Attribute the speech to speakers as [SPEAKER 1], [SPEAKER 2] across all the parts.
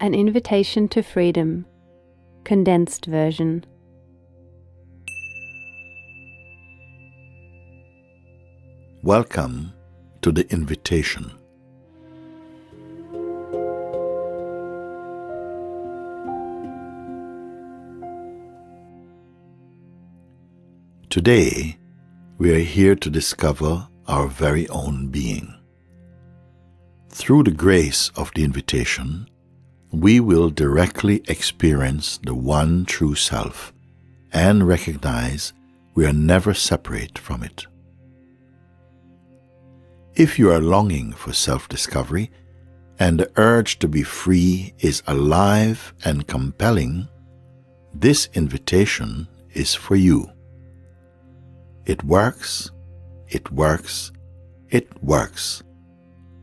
[SPEAKER 1] An Invitation to Freedom, condensed version.
[SPEAKER 2] Welcome to the invitation. Today, we are here to discover our very own being. Through the grace of the invitation, we will directly experience the one true self and recognize we are never separate from it. If you are longing for self-discovery and the urge to be free is alive and compelling, this invitation is for you. It works, it works, it works.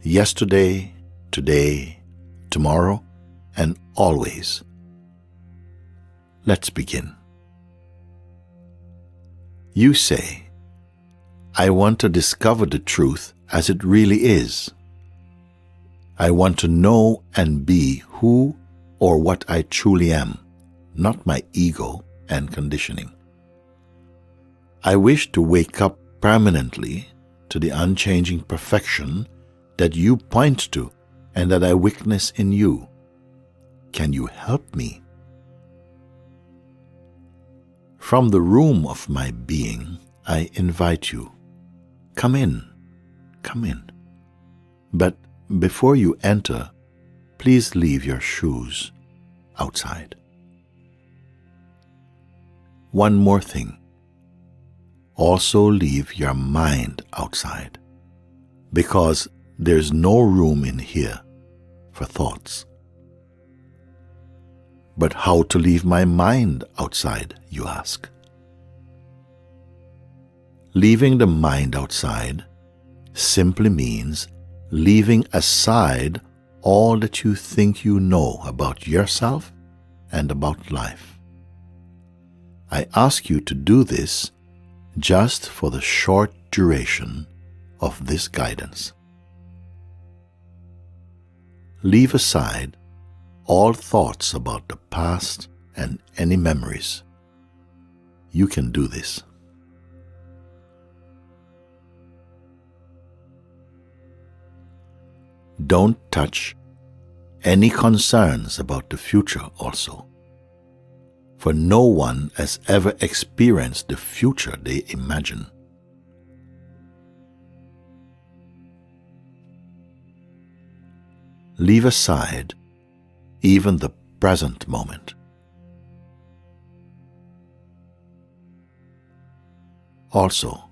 [SPEAKER 2] Yesterday, today, tomorrow, and always. Let's begin. You say, I want to discover the truth as it really is. I want to know and be who or what I truly am, not my ego and conditioning. I wish to wake up permanently to the unchanging perfection that you point to and that I witness in you. Can you help me? From the room of my being, I invite you. Come in, come in. But before you enter, please leave your shoes outside. One more thing. Also leave your mind outside, because there's no room in here for thoughts. But how to leave my mind outside, you ask? Leaving the mind outside simply means leaving aside all that you think you know about yourself and about life. I ask you to do this just for the short duration of this guidance. Leave aside all thoughts about the past and any memories. You can do this. Don't touch any concerns about the future also, for no one has ever experienced the future they imagine. Leave aside even the present moment. Also,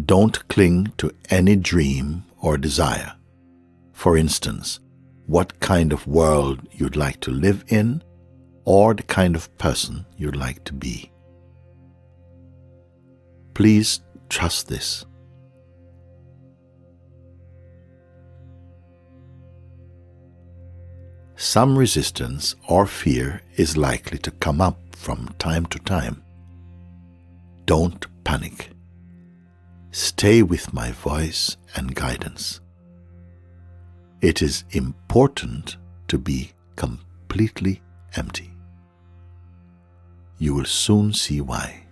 [SPEAKER 2] don't cling to any dream or desire. For instance, what kind of world you'd like to live in, or the kind of person you'd like to be. Please trust this. Some resistance or fear is likely to come up from time to time. Don't panic. Stay with my voice and guidance. It is important to be completely empty. You will soon see why.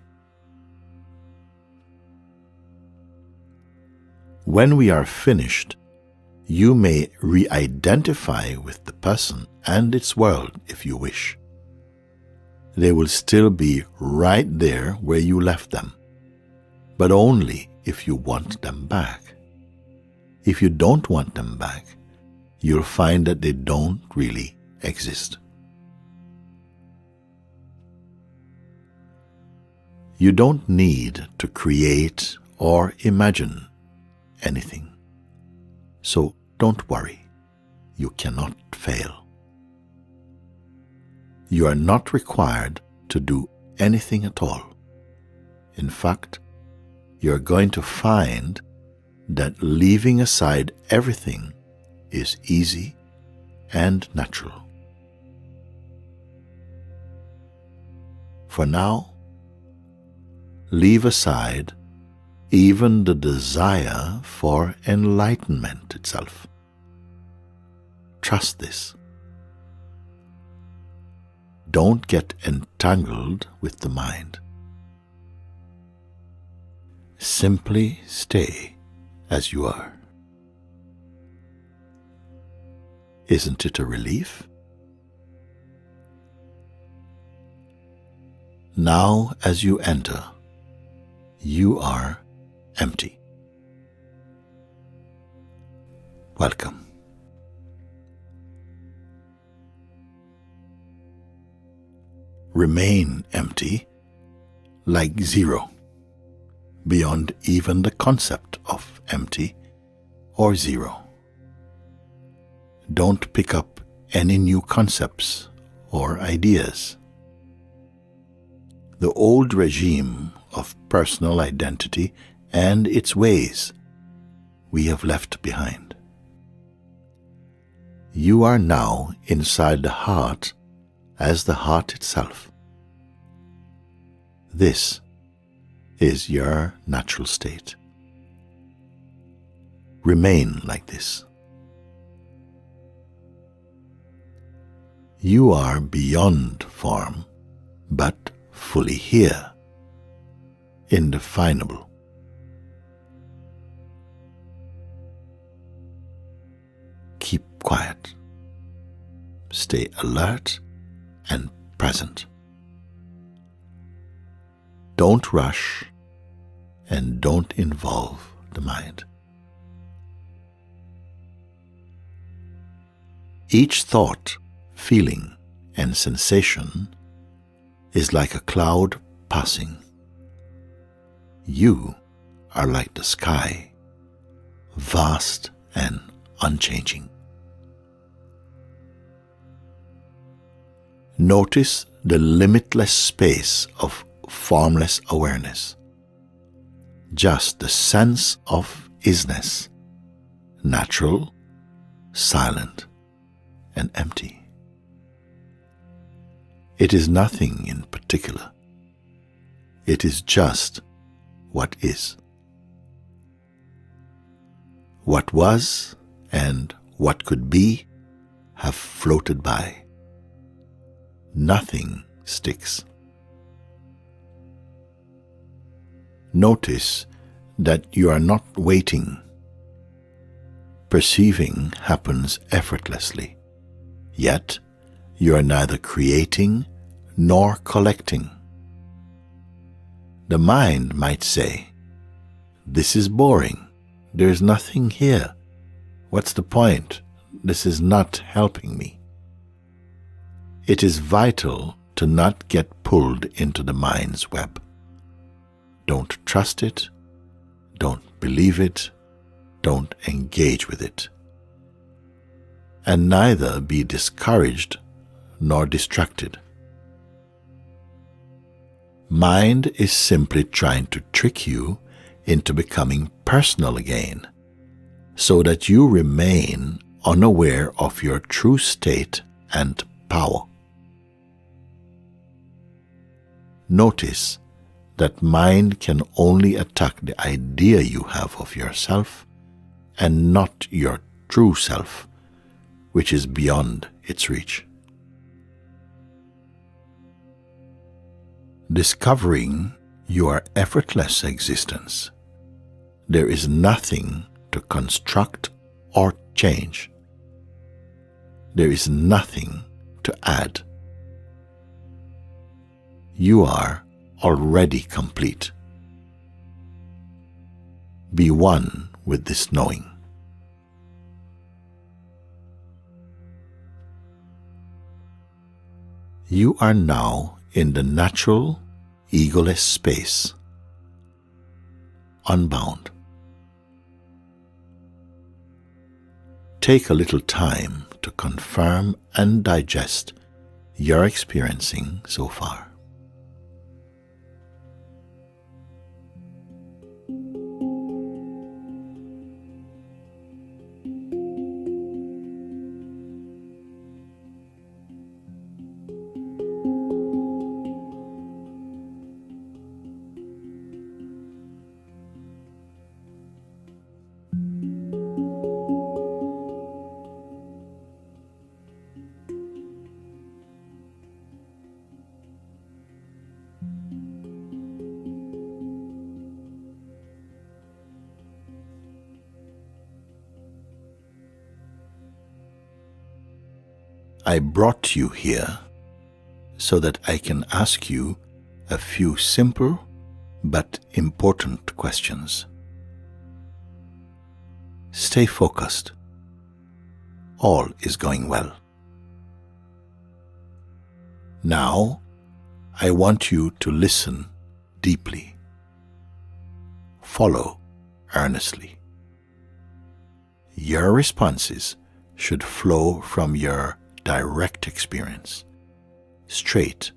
[SPEAKER 2] When we are finished, you may re-identify with the person and its world if you wish. They will still be right there where you left them, but only if you want them back. If you don't want them back, you'll find that they don't really exist. You don't need to create or imagine anything. So don't worry, you cannot fail. You are not required to do anything at all. In fact, you are going to find that leaving aside everything is easy and natural. For now, leave aside even the desire for enlightenment itself. Trust this. Don't get entangled with the mind. Simply stay as you are. Isn't it a relief? Now, as you enter, you are empty. Welcome. Remain empty, like zero, beyond even the concept of empty or zero. Don't pick up any new concepts or ideas. The old regime of personal identity and its ways we have left behind. You are now inside the heart as the heart itself. This is your natural state. Remain like this. You are beyond form, but fully here, indefinable. Keep quiet. Stay alert and present. Don't rush and don't involve the mind. Each thought, feeling, and sensation is like a cloud passing. You are like the sky, vast and unchanging. Notice the limitless space of formless awareness, just the sense of isness, natural, silent, and empty. It is nothing in particular. It is just what is. What was and what could be have floated by. Nothing sticks. Notice that you are not waiting. Perceiving happens effortlessly, yet you are neither creating nor collecting. The mind might say, "This is boring. There's nothing here. What's the point? This is not helping me." It is vital to not get pulled into the mind's web. Don't trust it. Don't believe it. Don't engage with it. And neither be discouraged nor distracted. Mind is simply trying to trick you into becoming personal again, so that you remain unaware of your true state and power. Notice that mind can only attack the idea you have of yourself and not your true self, which is beyond its reach. Discovering your effortless existence, there is nothing to construct or change. There is nothing to add. You are already complete. Be one with this knowing. You are now in the natural, egoless space, unbound. Take a little time to confirm and digest your experiencing so far. I brought you here so that I can ask you a few simple but important questions. Stay focused. All is going well. Now, I want you to listen deeply. Follow earnestly. Your responses should flow from your direct experience, straight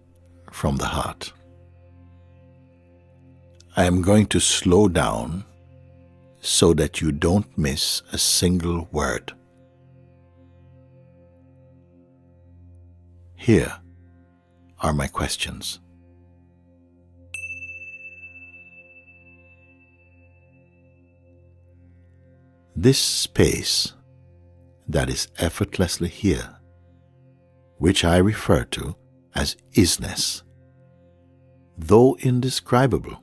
[SPEAKER 2] from the heart. I am going to slow down so that you don't miss a single word. Here are my questions. This space that is effortlessly here, which I refer to as isness, though indescribable,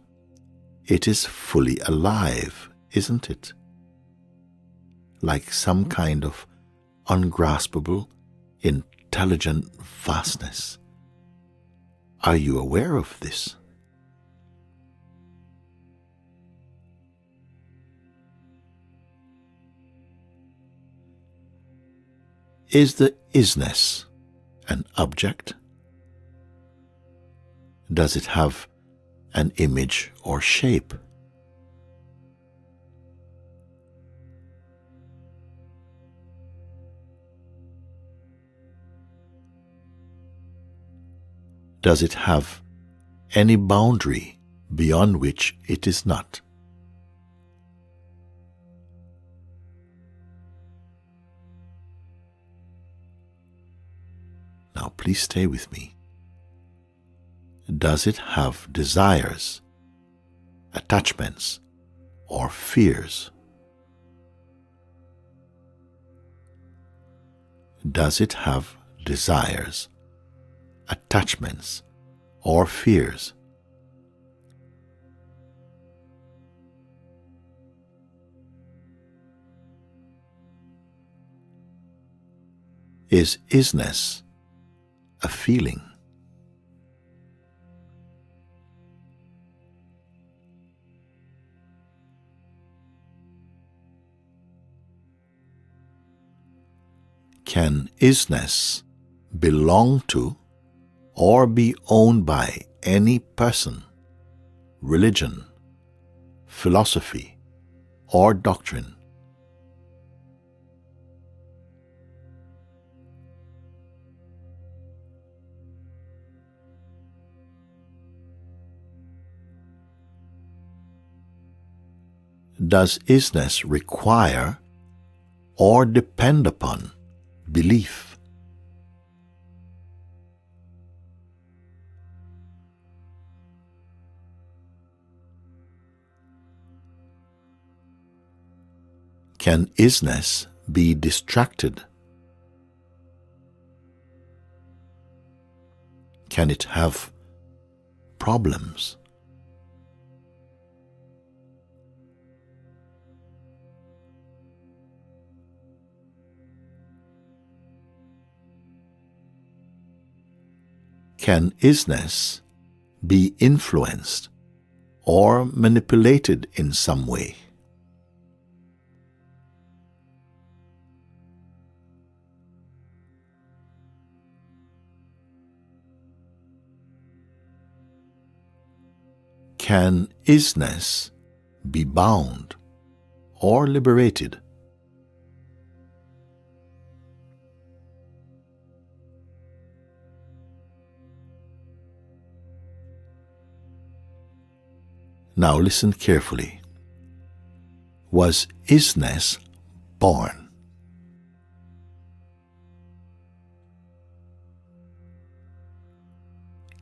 [SPEAKER 2] it is fully alive, isn't it? Like some kind of ungraspable, intelligent vastness. Are you aware of this? Is the isness an object? Does it have an image or shape? Does it have any boundary beyond which it is not? Now please stay with me. Does it have desires, attachments, or fears? Does it have desires, attachments, or fears? Is isness a feeling? Can isness belong to or be owned by any person, religion, philosophy, or doctrine? Does isness require or depend upon belief? Can isness be distracted? Can it have problems? Can isness be influenced or manipulated in some way? Can isness be bound or liberated? Now listen carefully. Was isness born?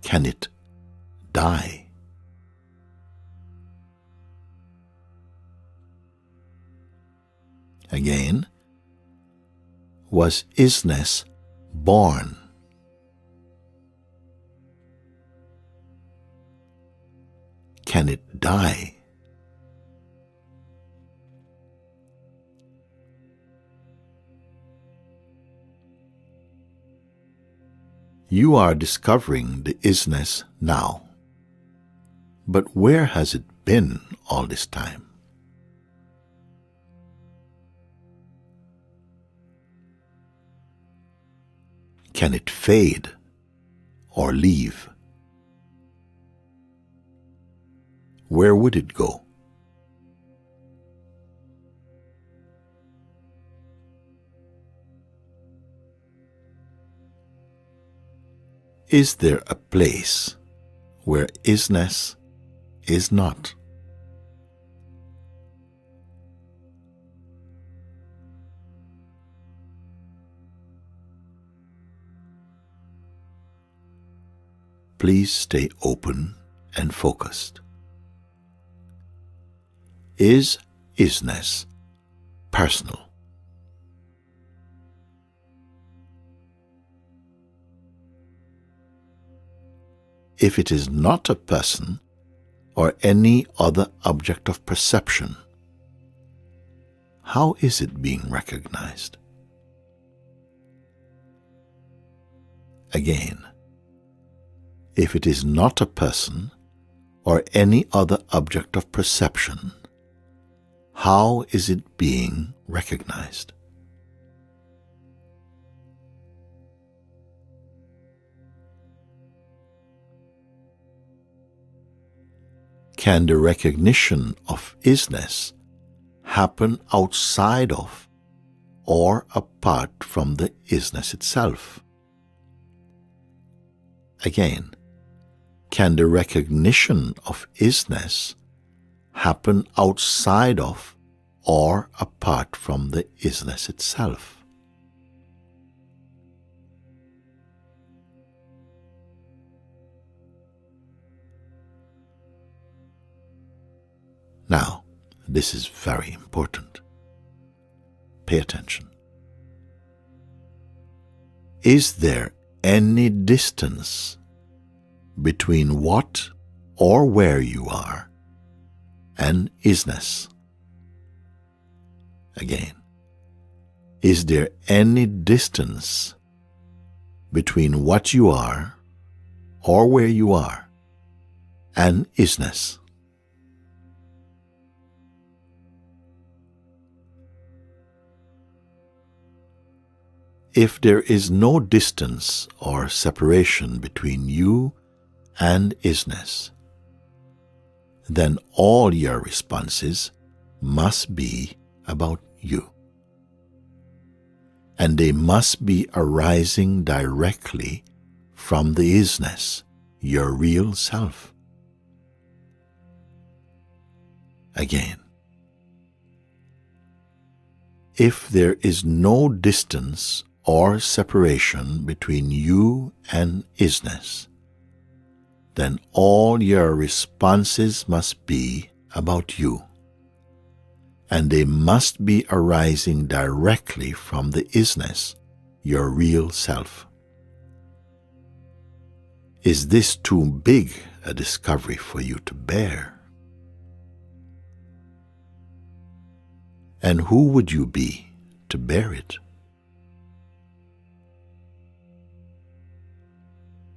[SPEAKER 2] Can it die? Again, was isness born? Can it die? You are discovering the isness now. But where has it been all this time? Can it fade or leave? Where would it go? Is there a place where isness is not? Please stay open and focused. Is isness personal? If it is not a person or any other object of perception, how is it being recognized? Again, if it is not a person or any other object of perception, how is it being recognized? Can the recognition of isness happen outside of or apart from the isness itself? Again, can the recognition of isness happen outside of or apart from the isness itself? Now, this is very important. Pay attention. Is there any distance between what or where you are and isness? Again, is there any distance between what you are or where you are and isness? If there is no distance or separation between you and isness, then all your responses must be about you. And they must be arising directly from the isness, your real self. Again, if there is no distance or separation between you and isness, then all your responses must be about you, and they must be arising directly from the isness, your real self. Is this too big a discovery for you to bear? And who would you be to bear it?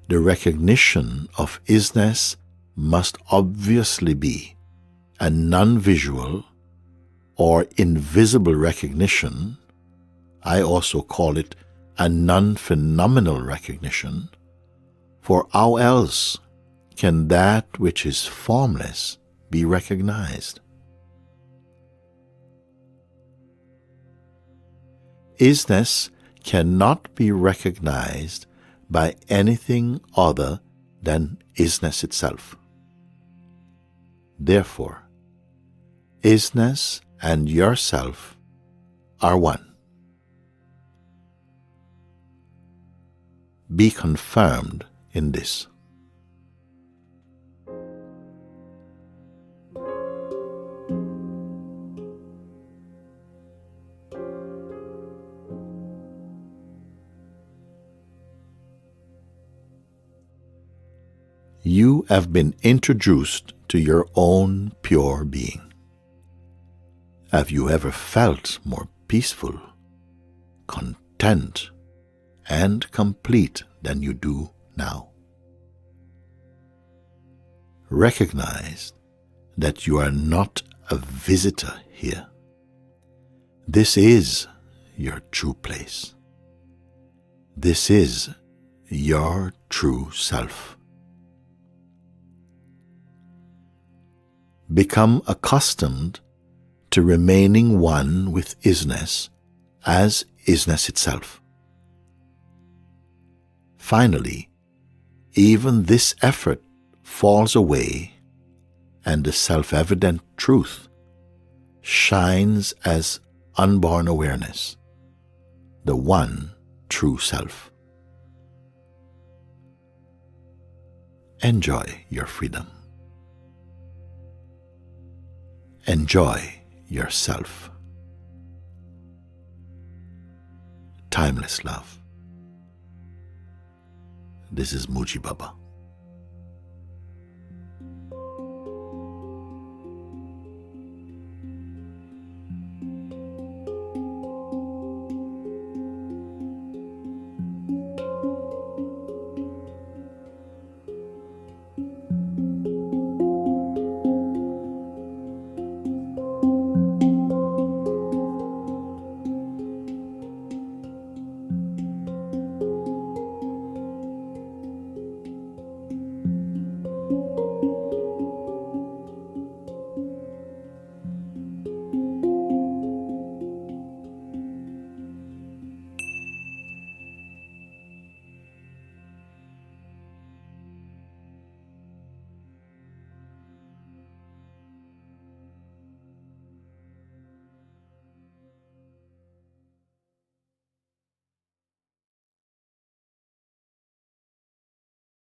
[SPEAKER 2] The recognition of isness must obviously be a non-visual or invisible recognition. I also call it a non-phenomenal recognition, for how else can that which is formless be recognized? Isness cannot be recognized by anything other than isness itself. Therefore, isness and yourself are one. Be confirmed in this. You have been introduced to your own pure being. Have you ever felt more peaceful, content, and complete than you do now. Recognize that you are not a visitor here. This is your true place. This is your true self. Become accustomed to remaining one with isness as isness itself. Finally, even this effort falls away and the self-evident truth shines as unborn awareness, the one true self. Enjoy your freedom. Enjoy yourself. Timeless love. This is Moojiji Baba.